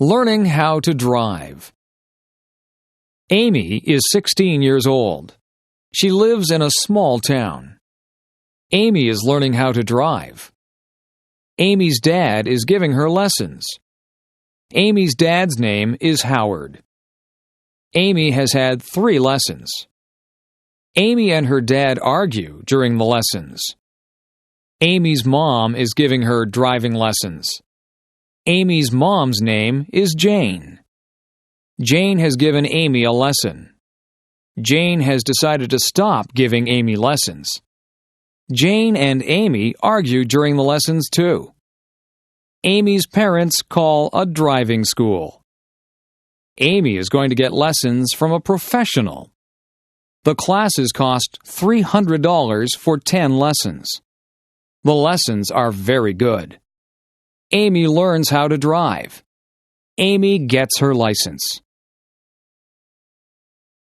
Learning how to drive. Amy is 16 years old. She lives in a small town. Amy is learning how to drive. Amy's dad is giving her lessons. Amy's dad's name is Howard. Amy has had 3 lessons. Amy and her dad argue during the lessons. Amy's mom is giving her driving lessons. Amy's mom's name is Jane. Jane has given Amy a lesson. Jane has decided to stop giving Amy lessons. Jane and Amy argue during the lessons too. Amy's parents call a driving school. Amy is going to get lessons from a professional. The classes cost $300 for 10 lessons. The lessons are very good. Amy learns how to drive. Amy gets her license.